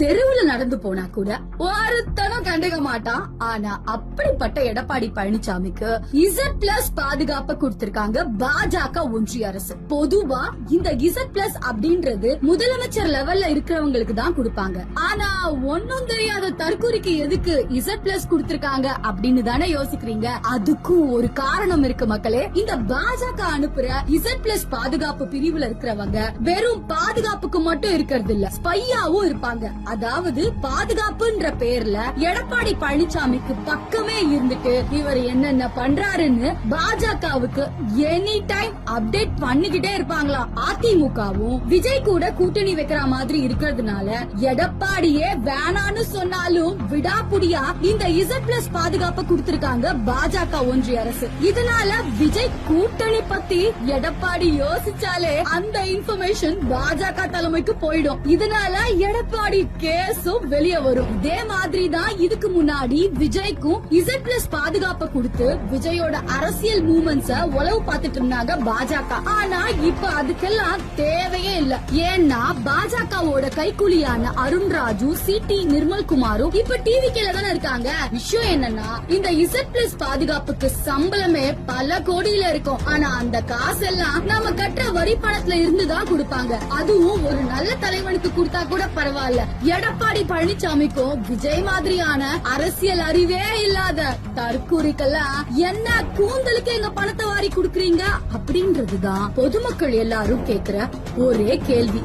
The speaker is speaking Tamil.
தெருவுல நடந்து போனா கூட ஒருத்தனும் கண்டுக்க மாட்டான். ஆனா அப்படிப்பட்ட எடப்பாடி பழனிசாமிக்கு Z+ பாதுகாப்பு கொடுத்திருக்காங்க பாஜக ஒன்றிய அரசு. பொதுவா இந்த Z+ அப்படின்றது முதலமைச்சர் லெவல்ல இருக்கிறவங்களுக்கு தான் கொடுப்பாங்க. ஆனா ஒன்னும் தெரியாத தற்கூரிக்கு எதுக்கு Z+ கொடுத்திருக்காங்க அப்படின்னு தானே யோசிக்கிறீங்க. அதுக்கும் ஒரு காரணம் இருக்கு மக்களே. இந்த பாஜக அனுப்புற Z+ பாதுகாப்பு பிரிவுல இருக்கிறவங்க வெறும் பாதுகாப்புக்கு மட்டும் இருக்கிறது இல்ல, ஸ்பையாவும் இருப்பாங்க. அதாவது பாதுகாப்புன்ற பேர்ல எடப்பாடி பழனிசாமிக்கு பக்கமே இருந்துட்டு இவர் என்னென்ன பண்றாருன்னு பாஜகவுக்கு எனி டைம் அப்டேட் பண்ணிக்கிட்டே இருப்பாங்களாம். அதிமுகவும் விஜய் கூட கூட்டணி வைக்கிற மாதிரி இருக்கிறதுனால எடப்பாடியே வேணான்னு சொன்னாலும் விடாப்புடியா இந்த Z+ பாதுகாப்பு கொடுத்திருக்காங்க பாஜக ஒன்றிய அரசு. இதனால விஜய் கூட்டணி பத்தி எடப்பாடி யோசிச்சாலே அந்த இன்ஃபர்மேஷன் பாஜக தலைமைக்கு போயிடும். இதனால எடப்பாடி கேஸும் வெளியே வரும். இதே மாதிரி தான் இதுக்கு முன்னாடி விஜய்க்கும் Z+ பாதுகாப்பு கொடுத்து விஜயோட அரசியல் மூவ்மெண்ட்ஸ உளவு பார்த்துட்டு இருந்தாங்க பாஜக. ஆனா இப்ப அதுக்கெல்லாம் தேவையே இல்ல. ஏன்னா பாஜகவோட கைக்கூலியான அருண்ராஜு, சிடி நிர்மல்குமாரும் இப்ப டிவிக்கேல தானே இருக்காங்க. விஷயம் என்னன்னா இந்த Z+ பாதுகாப்புக்கு சம்பளமே பல கோடியில இருக்கும். ஆனா அந்த காசெல்லாம் நம்ம கட்டுற வரி பணத்துல இருந்துதான் கொடுப்பாங்க. அதுவும் ஒரு நல்ல தலைவனுக்கு கொடுத்தா கூட பரவாயில்ல. எடப்பாடி பழனிசாமிக்கும் விஜய் மாதிரியான அரசியல் அறிவே இல்லாத தற்கூரிக்கெல்லாம் என்ன கூந்தலுக்கு எங்க பணத்தை வாரி குடுக்கறீங்க அப்படின்றதுதான் பொதுமக்கள் எல்லாரும் கேக்குற ஒரே கேள்வி.